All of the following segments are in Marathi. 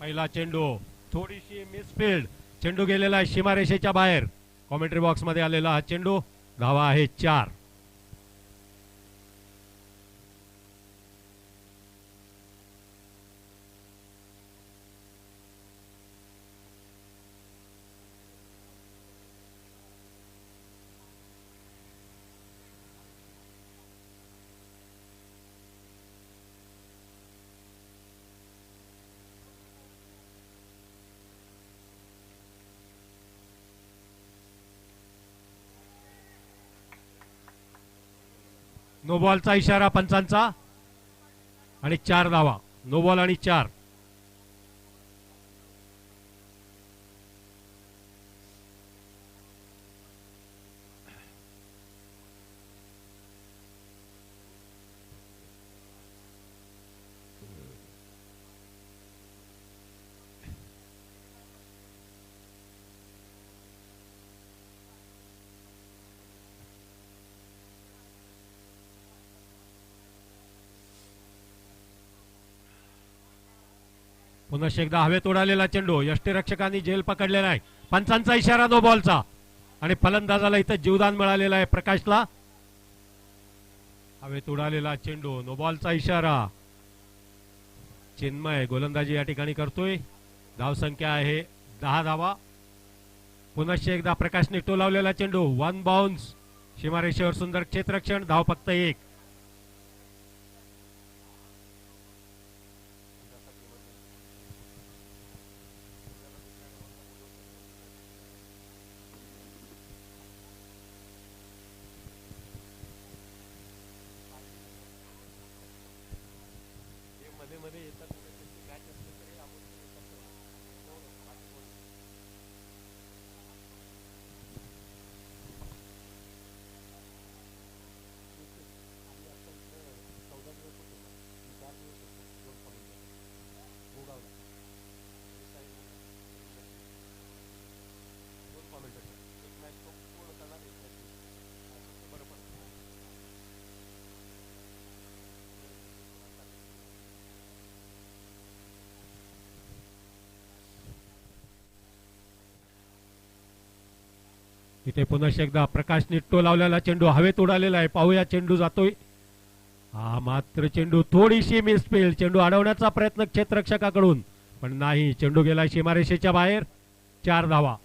पहिला चेंडू थोडीशी मिसफिल्ड, चेंडू गेलेला आहे सीमारेषेच्या बाहेर. कॉमेंट्री बॉक्स मध्ये आलेला हा चेंडू. धावा आहे 4. नो बॉलचा इशारा पंचांचा आणि 4 धावा. नो बॉल आणि 4. पुन्हा एकदा हवेत उडालेला चेंडू. यष्टीरक्षकांनी झेल पकडलेला आहे. पंचांचा इशारा नो बॉलचा आणि फलंदाजाला इथं जीवदान मिळालेला आहे प्रकाशला. हवेत उडालेला चेंडू, नो बॉलचा इशारा. चिन्मय गोलंदाजी या ठिकाणी करतोय. धावसंख्या आहे 10 धावा. पुन्हा एकदा प्रकाशने टोलावलेला चेंडू. 1 बाउन्स. सीमारेषेवर सुंदर क्षेत्ररक्षण. धाव फक्त 1. इथे पुन्हा एकदा प्रकाशने टोलावलेला चेंडू हवेत उडालेला आहे. पाहूया चेंडू जातोय. हा मात्र चेंडू थोडीशी मिसफिल्ड. चेंडू अडवण्याचा प्रयत्न क्षेत्ररक्षकाकडून पण नाही. चेंडू गेला सीमारेषेच्या बाहेर. 4 धावा.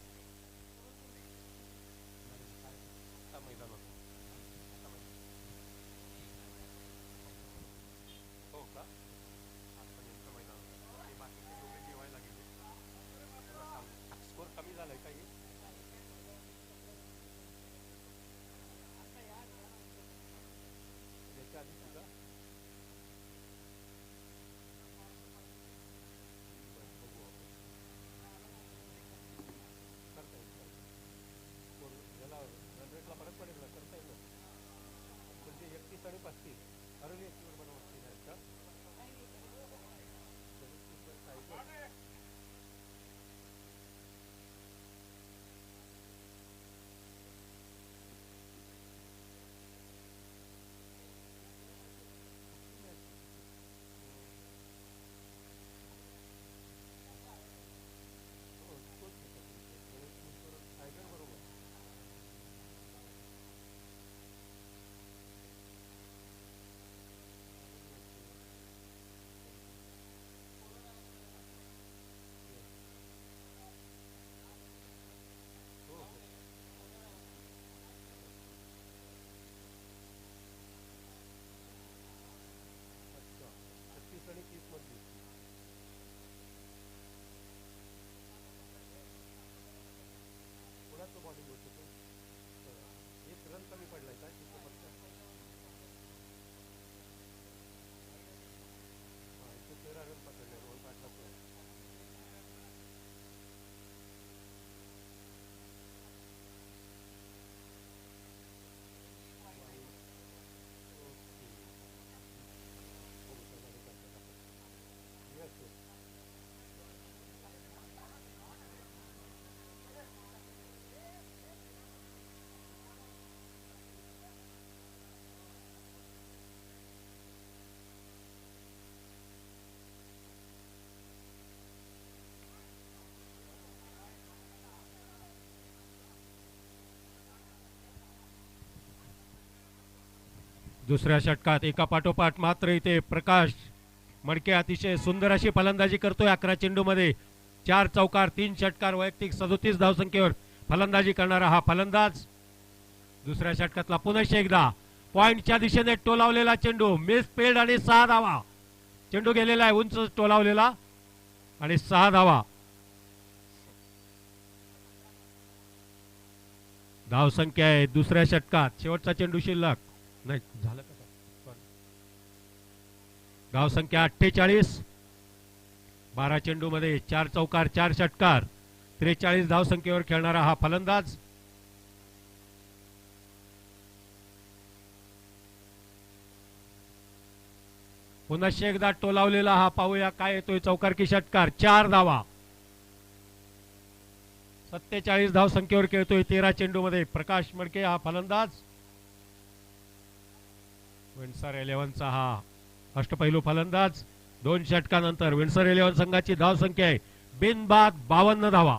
दुसऱ्या षटकात एका पाठोपाठ मात्र इथे प्रकाश मडके अतिशय सुंदर अशी फलंदाजी करतोय. 11 चेंडूमध्ये 4 चौकार 3 षटकार वैयक्तिक 37 धावसंख्येवर फलंदाजी करणारा हा फलंदाज. दुसऱ्या षटकातला पुन्हा एकदा पॉइंटच्या दिशेने टोलावलेला चेंडू मिस फील्ड आणि 6 धावा. चेंडू गेलेला आहे उंच टोलावलेला आणि 6 धावा. धावसंख्या आहे दुसऱ्या षटकात शेवटचा चेंडू शिल्लक नाही झालं का. धावसंख्या 48. 12 चेंडू मध्ये 4 चौकार 4 षटकार 43 धावसंख्येवर खेळणारा हा फलंदाज. पुन्हा एकदा टोलावलेला हा पाहूया काय येतोय. चौकार की षटकार 4 धावा. 47 धावसंख्येवर खेळतोय 13 चेंडू मध्ये प्रकाश मडके हा फलंदाज. विंडसर 11चा हा अष्टपैलू फलंदाज. 2 षटकानंतर विंडसर 11 संघाची धावसंख्या आहे बिनबाद 52 धावा.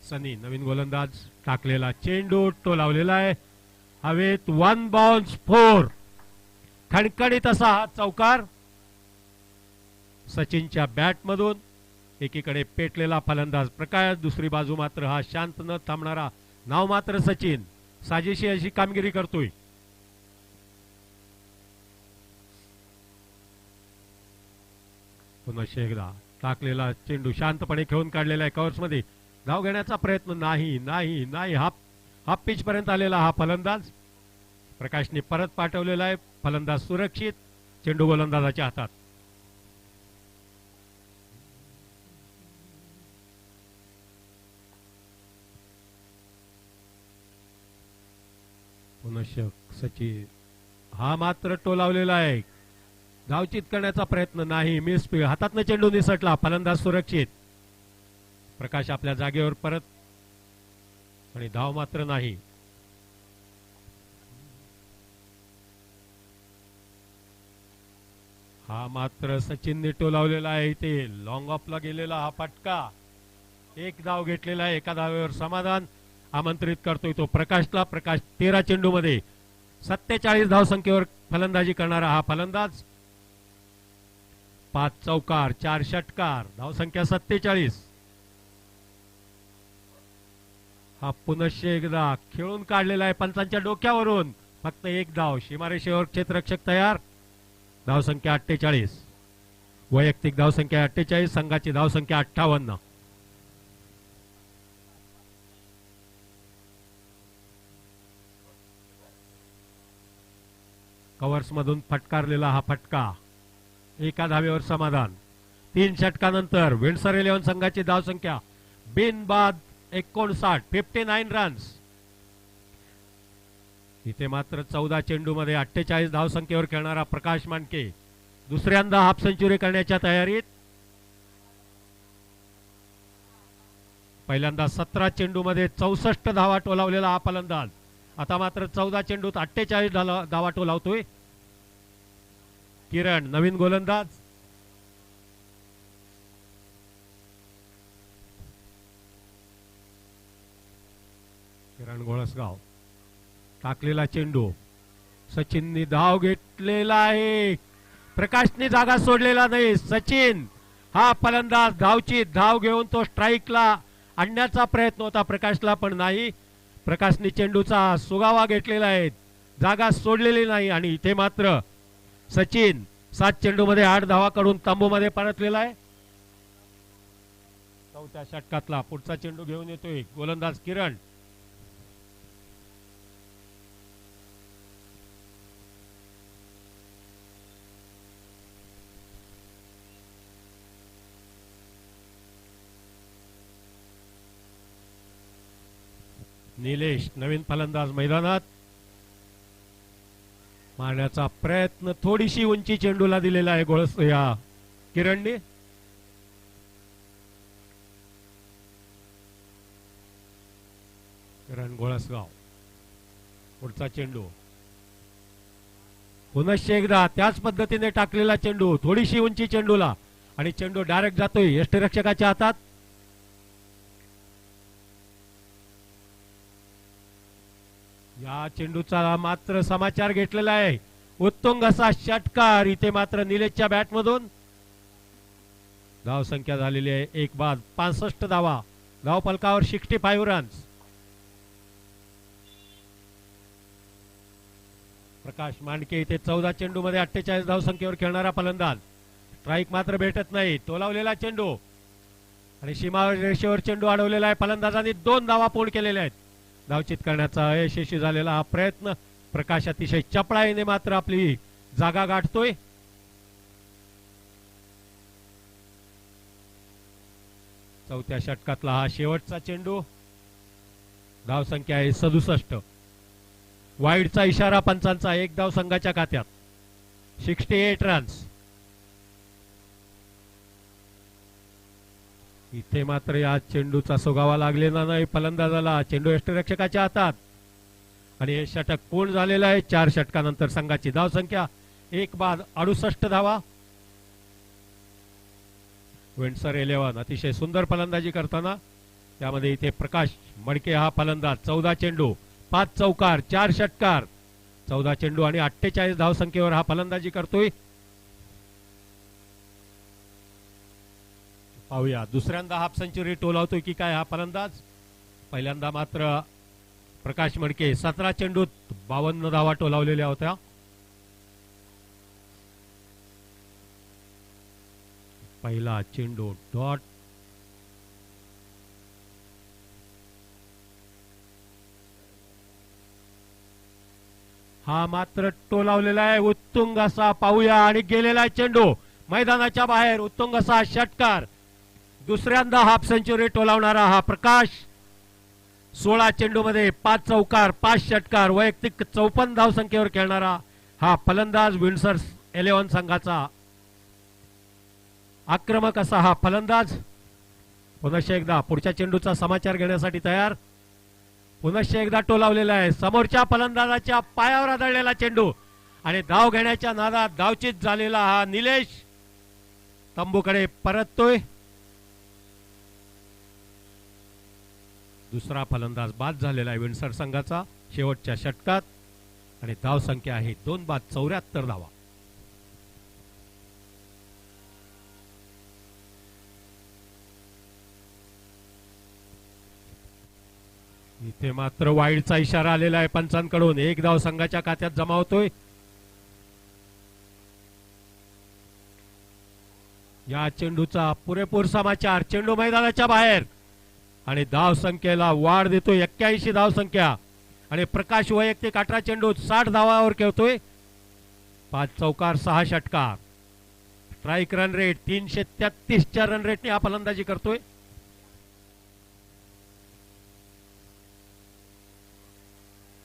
सनी नवीन गोलंदाज. टाकलेला चेंडू टोलावलेला आहे हवेत. 1 बाउन्स 4. खणखणीत असा हा चौकार सचिनच्या बॅट मधून. एकीकडे पेटलेला फलंदाज प्रकाश, दुसरी बाजू मात्र हा शांत न थांबणारा नाव मात्र सचिन साजेशी अशी कामगिरी करतोय. पुन्हा एकदा टाकलेला चेंडू शांतपणे खेळून काढलेला आहे कव्हर्स मध्ये. धाव घेण्याचा प्रयत्न नाही नाही नाही. हाफ पिच पर्यंत आलेला हा फलंदाज. प्रकाशने परत पाठवलेला आहे. फलंदाज सुरक्षित. चेंडू गोलंदाजाच्या हातात. पुन्हा सचिन हा मात्र टोलावलेला आहे. धावचित करण्याचा प्रयत्न नाही. मिस हातातनं चेंडू निसटला. फलंदाज सुरक्षित. प्रकाश आपल्या जागेवर परत आणि धाव मात्र नाही. हा मात्र सचिनने टोलावलेला आहे. इथे लॉंग ऑफला गेलेला हा फटका. 1 धाव घेतलेला आहे. एका धावेवर समाधान आमंत्रित करतोय तो प्रकाशला. प्रकाश 13 चेंडू मध्ये 47 धावसंख्येवर फलंदाजी करणारा हा फलंदाज. 5 चौकार 4 षटकार धावसंख्या 47. हा पुन्हा एकदा खेळून काढलेला आहे पंचांच्या डोक्यावरून. फक्त 1 धाव. सीमारेषेवर क्षेत्ररक्षक तयार. धावसंख्या 48. वैयक्तिक धावसंख्या 48. संघाची धावसंख्या 58. कव्हर्स मधून फटकारलेला हा फटका. एका धावेवर समाधान. 3 षटकानंतर विंडसर 11 संघाची धावसंख्या बिनबाद 59. 59 रन्स. इथे मात्र 14 चेंडू मध्ये 48 धावसंख्येवर खेळणारा प्रकाश मांडके दुसऱ्यांदा हाफ सेंचुरी करण्याच्या तयारीत. पहिल्यांदा 17 चेंडू मध्ये 64 धावा टोलावलेला हा फलंदाज. आता मात्र 14 चेंडूत 48 धावा टोलावतोय. किरण नवीन गोलंदाज. किरण घोळसगाव. टाकलेला चेंडू सचिननी धाव घेतलेला आहे. प्रकाशने जागा सोडलेला नाही. सचिन हा फलंदाज धावची धाव घेऊन तो स्ट्राईकला आणण्याचा प्रयत्न होता प्रकाशला पण नाही. प्रकाशने चेंडूचा सुगावा घेतलेला आहे. जागा सोडलेली नाही आणि इथे मात्र सचिन 7 चेंडू मध्ये 8 धावा काढून तंबू मध्ये परतलेला आहे. चौथ्या षटकातला पुढचा चेंडू घेऊन येतोय गोलंदाज किरण. निलेश नवीन फलंदाज मैदानात. मारण्याचा प्रयत्न थोडीशी उंची चेंडूला दिलेला आहे गोळस या किरणने. किरण घोळसगाव. पुढचा चेंडू पुनश्च एकदा त्याच पद्धतीने टाकलेला चेंडू, थोडीशी उंची चेंडूला आणि चेंडू डायरेक्ट जातोय यष्टीरक्षकाच्या हातात. या चेंडूचा मात्र समाचार घेतलेला आहे. उत्तुंग असा षटकार इथे मात्र निलेशच्या बॅट मधून. धाव संख्या झालेली आहे 1 बाद 65 धावा. धाव फलकावर 65 रन्स. प्रकाश मांडके इथे 14 चेंडू मध्ये 48 धाव संख्येवर खेळणारा फलंदाज. स्ट्राईक मात्र भेटत नाही. टोलावलेला चेंडू आणि सीमा रेषेवर चेंडू अडवलेला आहे. फलंदाजांनी 2 धावा पूर्ण केलेल्या आहेत. धावचित करण्याचा यशस्वी झालेला हा प्रयत्न. प्रकाश अतिशय चपळाईने मात्र आपली जागा गाठतोय. चौथ्या षटकातला हा शेवटचा चेंडू. धाव संख्या आहे 67. वाईडचा इशारा पंचांचा. 1 धाव संघाच्या खात्यात. 68 रन्स. इथे मात्र या चेंडूचा सुगावा लागलेला नाही फलंदाजाला. चेंडू यष्टीरक्षकाच्या हातात आणि हे षटक पूर्ण झालेलं आहे. 4 षटकानंतर संघाची धाव संख्या 1 बाद 68 धावा. विंडसर 11 अतिशय सुंदर फलंदाजी करताना. त्यामध्ये इथे प्रकाश मडके हा फलंदाज. 14 चेंडू 5 चौकार 4 षटकार. 14 चेंडू आणि 48 धाव संख्येवर हा फलंदाजी करतोय. पाहूया दुसऱ्यांदा हाफ सेंचुरी टोलावतोय की काय हा फलंदाज. पहिल्यांदा मात्र प्रकाश मडके 17 चेंडूत 52 धावा टोलावलेल्या होत्या. पहिला चेंडू डॉट. हा मात्र टोलावलेला आहे. उत्तुंग असा पाहूया आणि गेलेला चेंडू मैदानाच्या बाहेर. उत्तुंग असा षटकार. दुसऱ्यांदा हाफ सेंचुरी टोलावणारा हा प्रकाश. 16 चेंडू मध्ये 5 चौकार 5 षटकार. वैयक्तिक 54 धाव संख्येवर खेळणारा हा फलंदाज. विंडसर 11 संघाचा आक्रमक असा हा फलंदाज. पुनश्च एकदा पुढच्या चेंडूचा समाचार घेण्यासाठी तयार. पुनश्च एकदा टोलावलेला आहे. समोरच्या फलंदाजाच्या पायावर आदळलेला चेंडू आणि धाव घेण्याच्या नादात धावचित झालेला हा निलेश तंबूकडे परततोय. दुसरा फलंदाज बाद झालेला आहे विंडसर संघाचा शेवटच्या षटकात आणि धाव संख्या आहे 2 बाद 74 धावा. इथे मात्र वाईडचा इशारा आलेला आहे पंचांकडून. 1 धाव संघाच्या खात्यात जमा होतोय. या चेंडूचा पुरेपूर समाचार. चेंडू मैदानाच्या बाहेर आणि धाव संख्येला वाढ देतोय. 81 धाव संख्या आणि प्रकाश वैयक्तिक 18 चेंडूत 60 धावावर खेळतोय. 5 चौकार 6 षटकार. स्ट्राईक रन रेट 333च्या रन रेटने हा फलंदाजी करतोय.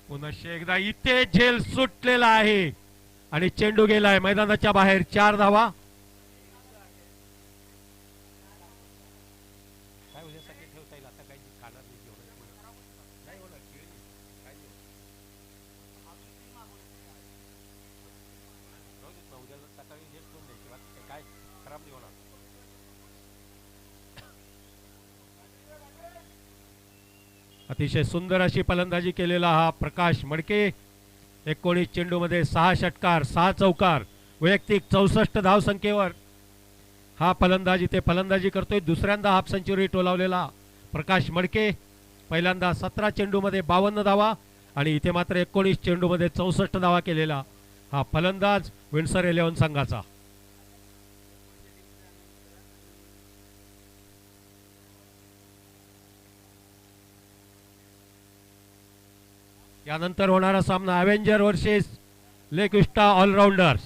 पुनश्च एकदा इथे झेल सुटलेला आहे आणि चेंडू गेलाय मैदानाच्या बाहेर. 4 धावा. अतिशय सुंदर अशी फलंदाजी केलेला हा प्रकाश मडके. 19 चेंडू मध्ये 6 षटकार 6 चौकार. वैयक्तिक 64 धाव संख्येवर हा फलंदाज इथे फलंदाजी करतोय. दुसऱ्यांदा हाफ सेंचुरी टोलावलेला प्रकाश मडके. पहिल्यांदा 17 चेंडू मध्ये 52 धावा आणि इथे मात्र 19 चेंडू मध्ये 64 धावा केलेला हा फलंदाज विंडसर 11 संघाचा. यानंतर होणारा सामना अवेंजर वर्सेस लेकविस्टा ऑलराउंडर्स.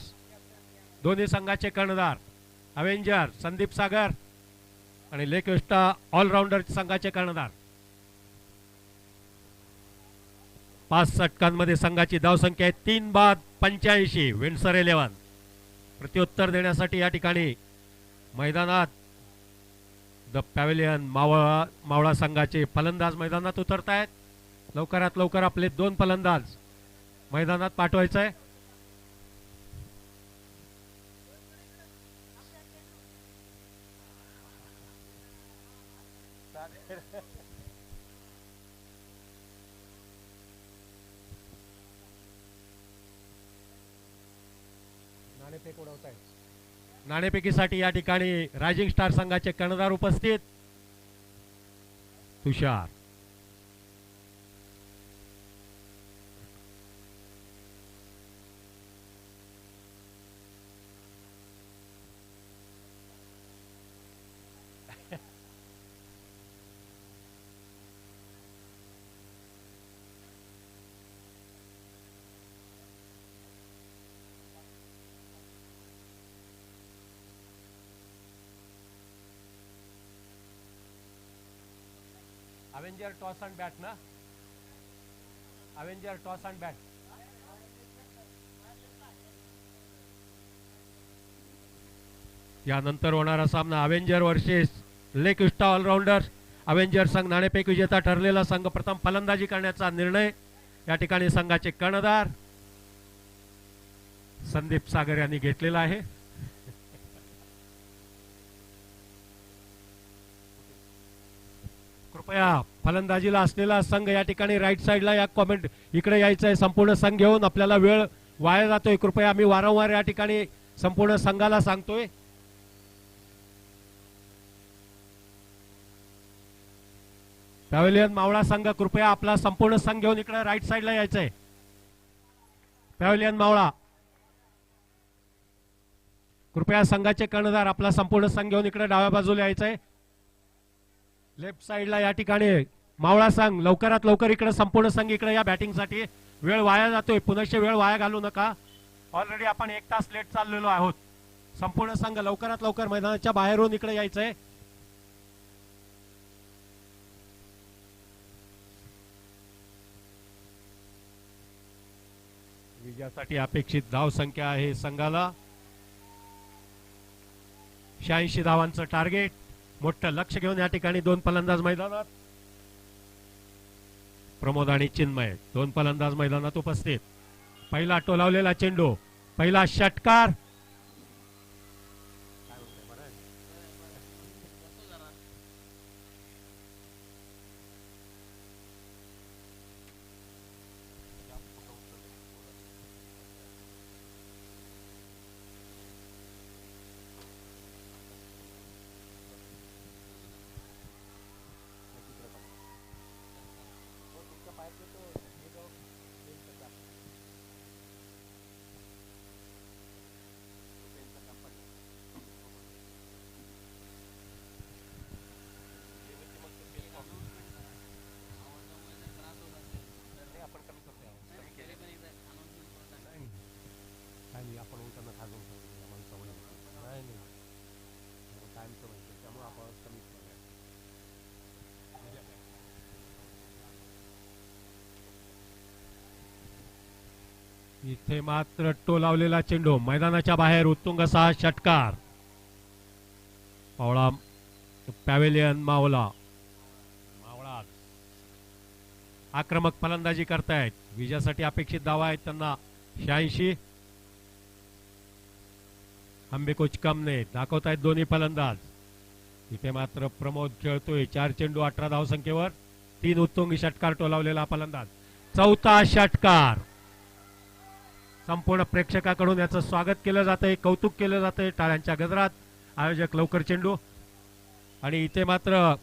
दोन्ही संघाचे कर्णधार अवेंजर संदीप सागर आणि लेकविस्टा ऑलराउंडर संघाचे कर्णधार. 5 षटकांमध्ये संघाची धावसंख्या आहे 3 बाद 85. विंडसर 11 प्रत्युत्तर देण्यासाठी या ठिकाणी मैदानात द पॅव्हेलियन मावळा संघाचे फलंदाज मैदानात उतरतायत. लवकरात लवकर आपले 2 फलंदाज मैदानात पाठवायचे आहे. नाणेफेक उडवत आहे. नाणेफेकीसाठी या ठिकाणी रायझिंग स्टार संघाचे कर्णधार उपस्थित तुषार. अवेंजर टॉस अँड बॅट ना, अवेंजर टॉस अँड बॅट. यानंतर होणारा सामना अवेंजर वर्सेस लेक इस्टा ऑलराऊंडर. अवेंजर संघ नाणेफेक विजेता ठरलेला संघ प्रथम फलंदाजी करण्याचा निर्णय. या ठिकाणी संघाचे कर्णधार संदीप सागर यांनी घेतलेला आहे. कृपया फलंदाजीला असलेला संघ या ठिकाणी राईट साईडला या कॉमेंट इकडे यायचं आहे. संपूर्ण संघ घेऊन आपल्याला वेळ वाया जातोय. कृपया आम्ही वारंवार या ठिकाणी संपूर्ण संघाला सांगतोय. पॅव्हेलियन मावळा संघ कृपया आपला संपूर्ण संघ घेऊन इकडे राईट साईडला यायचंय. पॅव्हेलियन मावळा कृपया संघाचे कर्णधार आपला संपूर्ण संघ घेऊन इकडे डाव्या बाजूला यायचंय. लेफ्ट साइडला या ठिकाणी मावळा संघ लवकरात लवकर इकडे संपूर्ण संघ इकडे या बॅटिंगसाठी. वेळ वाया जातोय, पुनश्च वेळ वाया घालू नका. ऑलरेडी आपण 1 तास लेट चाललेलो आहोत. संपूर्ण संघ लवकरात लवकर मैदानाच्या बाहेरून इकडे यायचंय. विजयासाठी अपेक्षित धाव संख्या आहे संघाला 86 धावांचं टार्गेट. मोठं लक्ष घेऊन या ठिकाणी 2 फलंदाज मैदानात. प्रमोद आणि चिन्मय 2 फलंदाज मैदानात उपस्थित. पहिला टोलावलेला चेंडू, पहिला षटकार. इथे मात्र टोलावलेला चेंडू मैदानाच्या बाहेर उत्तुंग असा षटकार. मावळा पॅव्हेलियन मावळा आक्रमक फलंदाजी करतायत. विजयासाठी अपेक्षित धावा आहेत त्यांना 86. आंबेकोच कमने दाखवतायत दोन्ही फलंदाज. इथे मात्र प्रमोद खेळतोय. 4 चेंडू 18 धावसंख्येवर 3 उत्तुंगी षटकार टोलावलेला फलंदाज. चौथा षटकार. संपूर्ण प्रेक्षकाकडून याचं स्वागत केलं जातंय, कौतुक केलं जातंय टाळ्यांच्या गजरात. आयोजक लवकर चेंडू. आणि इथे मात्र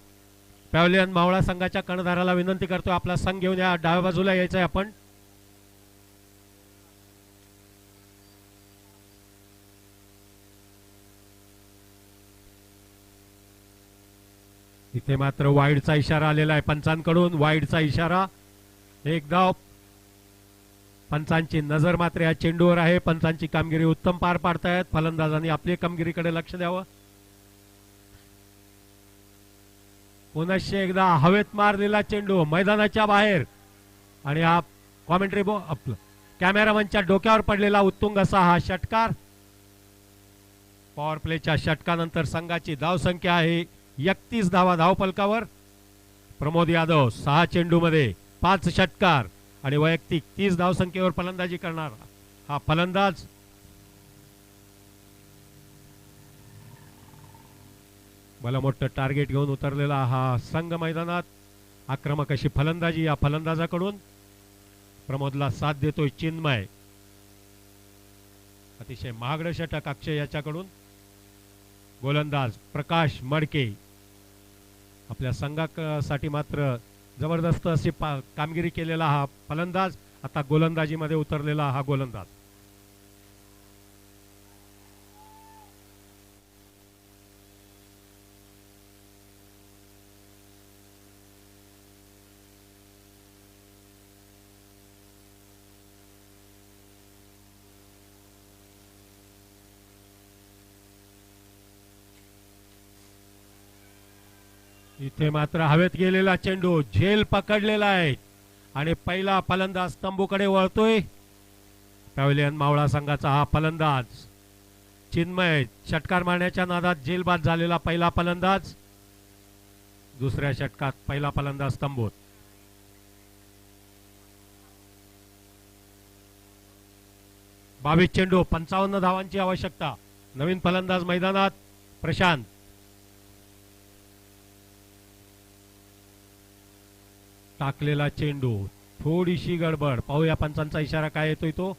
पॅव्हेलियन मावळा संघाच्या कर्णधाराला विनंती करतोय आपला संघ घेऊन या डाव्या बाजूला यायचंय आपण. इथे मात्र वाईडचा इशारा आलेला आहे पंचांकडून. वाईडचा इशारा. 1 धाव. पंचांची नजर मात्र या चेंडूवर आहे. पंचांची कामगिरी उत्तम पार पाडतायत. फलंदाजांनी आपली कामगिरीकडे लक्ष द्यावं. पुनश्च एकदा हवेत मारलेला चेंडू मैदानाच्या बाहेर. आणि हा कॉमेंट्री कॅमेरामनच्या डोक्यावर पडलेला उत्तुंग असा हा षटकार. पॉवर प्लेच्या षटकानंतर संघाची धावसंख्या आहे 31 धावा धावफलकावर. प्रमोद यादव 6 चेंडूमध्ये 5 षटकार आणि वैयक्तिक 30 धावसंख्येवर फलंदाजी करणार हा फलंदाज. मला मोठं टार्गेट घेऊन उतरलेला हा संघ मैदानात. आक्रमक अशी फलंदाजी या फलंदाजाकडून. प्रमोदला साथ देतोय चिन्मय. अतिशय महागडं षटक अक्षय याच्याकडून. गोलंदाज प्रकाश मडके. आपल्या संघासाठी मात्र जबरदस्त अशी कामगिरी केलेला हा फलंदाज. आता गोलंदाजीमध्ये उतरलेला हा गोलंदाज. इथे मात्र हवेत गेलेला चेंडू झेल पकडलेला आहे आणि पहिला फलंदाज तंबूकडे वळतोय. पॅव्हलियन मावळा संघाचा हा फलंदाज चिन्मय. षटकार मारण्याच्या नादात झेलबाद झालेला पहिला फलंदाज. दुसऱ्या षटकात पहिला फलंदाज तंबूत. बावीस चेंडू 55 धावांची आवश्यकता. नवीन फलंदाज मैदानात प्रशांत. टाकलेला चेंडू थोडीशी गडबड. पाहूया पंचांचा इशारा काय येतोय तो.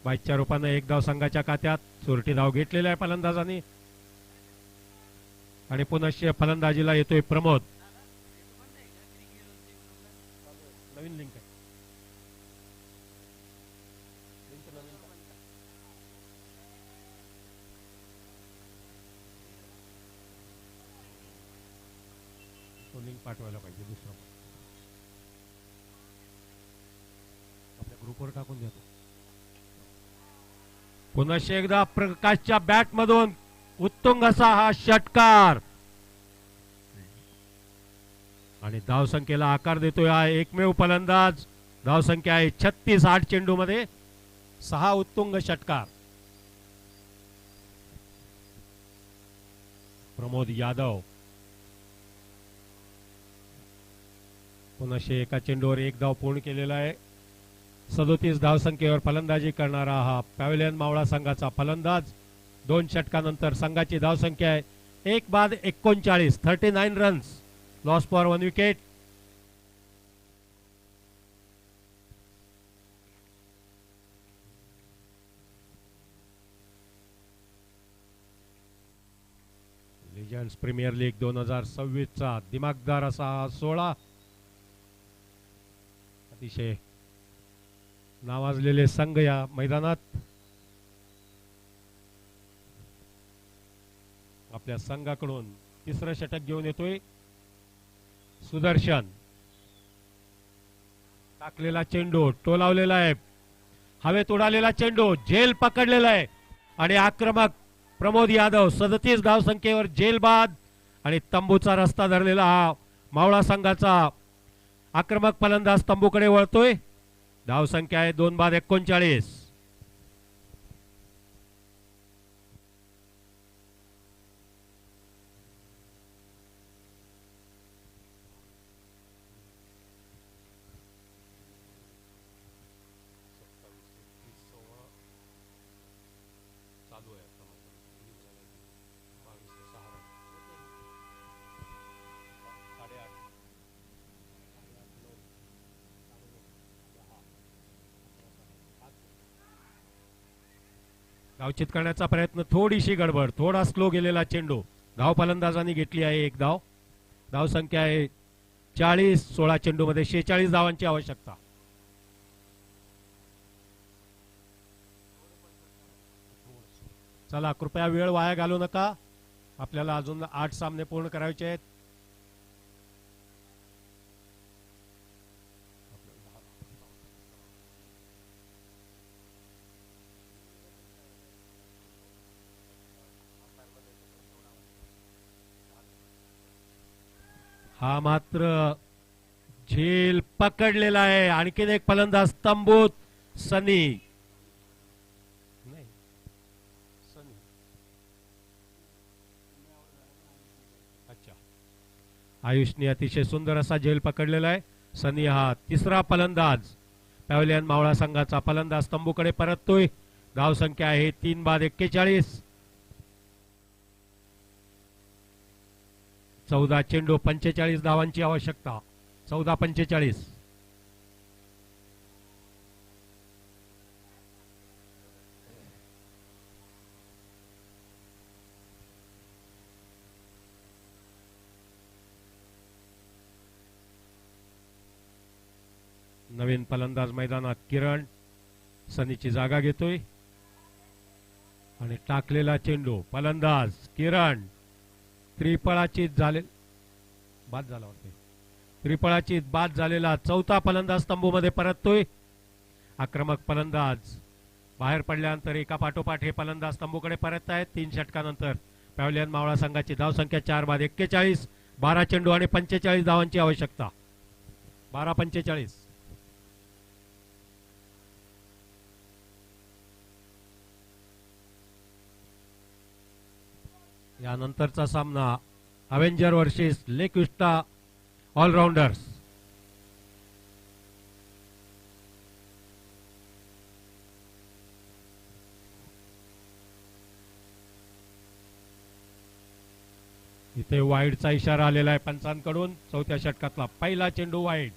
22च्या रूपाने एक धाव संघाच्या खात्यात. चोरटी धाव घेतलेला आहे फलंदाजाने आणि पुनश्च फलंदाजीला येतोय प्रमोद. नवीन लिंक आहे. तो लिंक पाठवायला पाहिजे. दुसरा ग्रुपवर टाकून देतो. पुन्हा एकदा प्रकाशच्या बॅट मधून उत्तुंग असा हा षटकार आणि धावसंख्येला आकार देतोय हा एकमेव फलंदाज. धावसंख्या आहे 36. 8 चेंडू मध्ये 6 उत्तुंग षटकार. प्रमोद यादव पुन्हा एका चेंडूवर एक धाव पूर्ण केलेला आहे. 37 धावसंख्येवर फलंदाजी करणारा हा पॅव्हलियन मावळा संघाचा फलंदाज. 2 षटकानंतर संघाची धावसंख्या आहे 1 बाद 39. 39 runs. Loss for 1 wicket. Legends premier league 2026 चा दिमागदार असा हा सोहळा. अतिशय नावाजलेले संघ या मैदानात. आपल्या संघाकडून तिसरं षटक घेऊन येतोय सुदर्शन. टाकलेला चेंडू टोलावलेला आहे. हवेत उडालेला चेंडू झेल पकडलेला आहे आणि आक्रमक प्रमोद यादव 37 धावसंख्येवर झेल बाद आणि तंबूचा रस्ता धरलेला हा मावळा संघाचा आक्रमक फलंदाज तंबूकडे वळतोय. धावसंख्या आहे 2 बाद 39. चालू आहे. धावचित करण्याचा प्रयत्न. थोडीशी गडबड. थोडा स्लो गेलेला चेंडू. धाव फलंदाजांनी घेतली आहे 1 धाव. धावसंख्या आहे 40. 16 चेंडू मध्ये 46 धावांची आवश्यकता. चला कृपया वेळ वाया घालू नका. आपल्याला अजून 8 सामने पूर्ण करायचे आहेत. हा मात्र झेल पकडलेला आहे. आणखीन एक फलंदाज तंबूत. सनी. अच्छा. आयुषने अतिशय सुंदर असा झेल पकडलेला आहे. सनी हा तिसरा फलंदाज. पॅव्हलियन मावळा संघाचा फलंदाज तंबूकडे परततोय. धावसंख्या आहे 3 बाद 41. 14 चेंडू 45 धावांची आवश्यकता. 14-45. नवीन फलंदाज मैदानात किरण सनीची जागा घेतोय आणि टाकलेला चेंडू फलंदाज किरण त्रिफळाची झाले बाद झाला होता. त्रिफळाची बाद झालेला चौथा फलंदाज तंबूमध्ये परततोय. आक्रमक फलंदाज बाहेर पडल्यानंतर एका पाठोपाठ हे फलंदाज तंबूकडे परत आहेत. 3 षटकानंतर पॅव्हलियन मावळा संघाची धावसंख्या 4 बाद 41. 12 चेंडू आणि 45 धावांची आवश्यकता. 12-45. यानंतरचा सामना अवेंजर वर्सेस लेक विस्टा ऑलराउंडर्स. इथे वाईडचा इशारा आलेला आहे पंचांकडून. चौथ्या षटकातला पहिला चेंडू वाईड.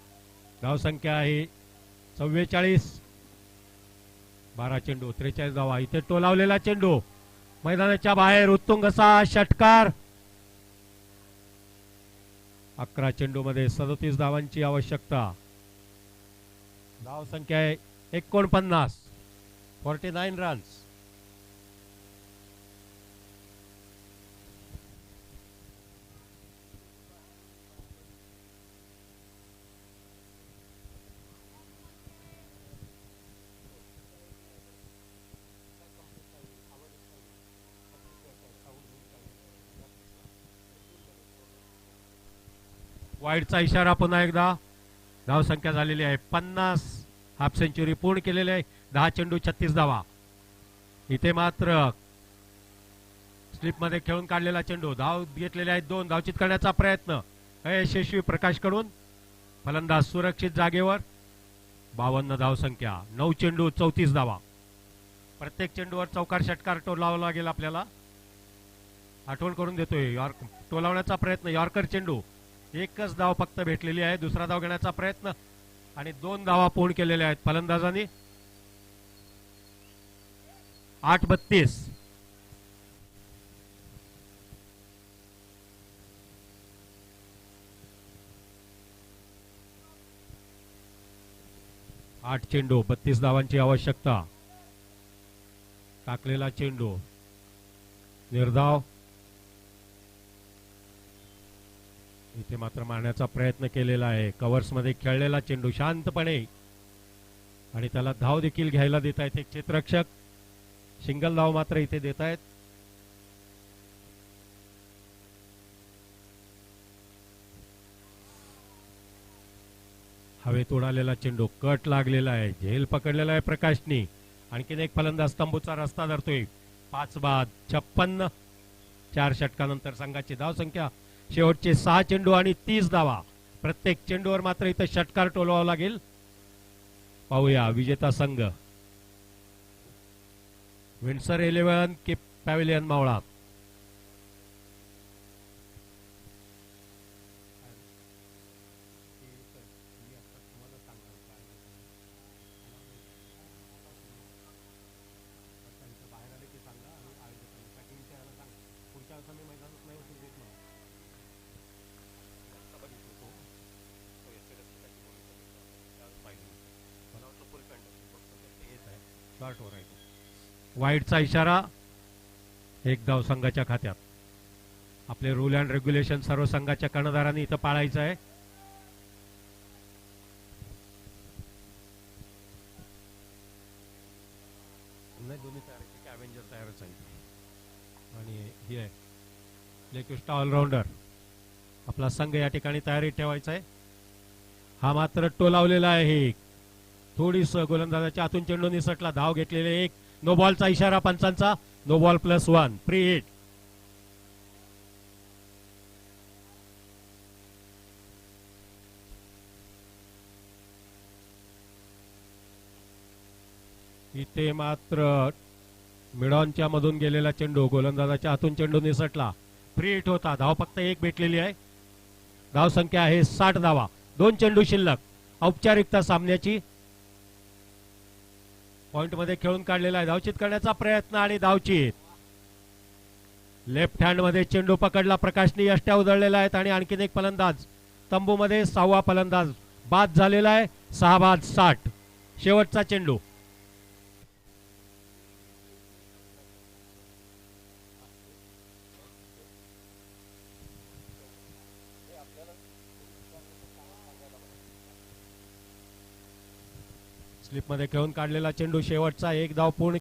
धावसंख्या आहे 44. 12 चेंडू 43 धावा. इथे टोलावलेला चेंडू मैदानाच्या बाहेर उत्तुंग असा षटकार. 11 चेंडू मध्ये 37 धावांची आवश्यकता. धावसंख्या आहे 49. 49 रन्स. वाईडचा इशारा पुन्हा एकदा. धावसंख्या झालेली आहे 50. हाफ सेंचुरी पूर्ण केलेली आहे. 10 चेंडू 36 धावा. इथे मात्र स्लिप मध्ये खेळून काढलेला चेंडू. धाव घेतलेले आहेत 2. धावचित करण्याचा प्रयत्न यशस्वी प्रकाश कडून. फलंदाज सुरक्षित जागेवर. 52 धावसंख्या. 9 चेंडू 34 धावा. प्रत्येक चेंडूवर चौकार षटकार टोलावा लागेल आपल्याला. आठवण करून देतोय टोलावण्याचा प्रयत्न. यॉर्कर चेंडू. एकच धाव फक्त भेटलेली आहे. दुसरा धाव घेण्याचा प्रयत्न आणि 2 धावा पूर्ण केलेल्या आहेत फलंदाजांनी. 8-32. आठ चेंडू 32 धावांची आवश्यकता. टाकलेला चेंडू निर्धाव. इथे मात्र मारण्याचा प्रयत्न केलेला आहे. कव्हर्स मध्ये खेळलेला चेंडू शांतपणे आणि त्याला धाव देखील घ्यायला देत आहेत एक क्षेत्ररक्षक. सिंगल धाव मात्र इथे देत आहेत. हवेत उडालेला चेंडू कट लागलेला आहे. झेल पकडलेला आहे प्रकाशनी. आणखीन एक फलंदाज तंबूचा रस्ता धरतोय. 5 बाद 56. 4 षटकानंतर संघाची धावसंख्या शेवटचे 6 चेंडू आणि 30 धावा. प्रत्येक चेंडूवर मात्र इथे षटकार टोलवावा लागेल. पाहूया विजेता संघ विंडसर 11 की पॅव्हिलियन मावळा. वाईडचा इशारा. एक धाव संघाच्या खात्यात. आपले रूल अँड रेग्युलेशन सर्व संघाच्या कर्णधारांनी इथं पाळायचं आहे. दोन्ही तयार अवेंजर तयारच आहे. आणि ही आहे लेक विस्टा ऑलराउंडर. आपला संघ या ठिकाणी तयारी ठेवायचा आहे. हा मात्र टोलावलेला आहे. थोडीस गोलंदाजाच्या आतून चेंडू निसटला. धाव घेतलेले एक. नो बॉलचा इशारा पंचांचा. No ball +1 free hit. इथे मात्र मिडॉनच्या मधून गेलेला चेंडू गोलंदाजाच्या हातून चेंडू निसटला. फ्री हिट होता. धाव फक्त एक भेटलेली आहे. धाव संख्या आहे 60 धावा. 2 चेंडू शिल्लक औपचारिकता सामन्याची. पॉइंट मध्ये खेळून काढलेला आहे. धावचित करण्याचा प्रयत्न आणि धावचित. लेफ्ट हँड मध्ये चेंडू पकडला. प्रकाशनी यष्ट्या उधळलेल्या आहेत आणि आणखीन एक फलंदाज तंबूमध्ये 6वा फलंदाज बाद झालेला आहे. 6 बाद 60. शेवटचा चेंडू. स्लिप मध्ये खेळून काढलेला चेंडू शेवटचा एक धाव पूर्ण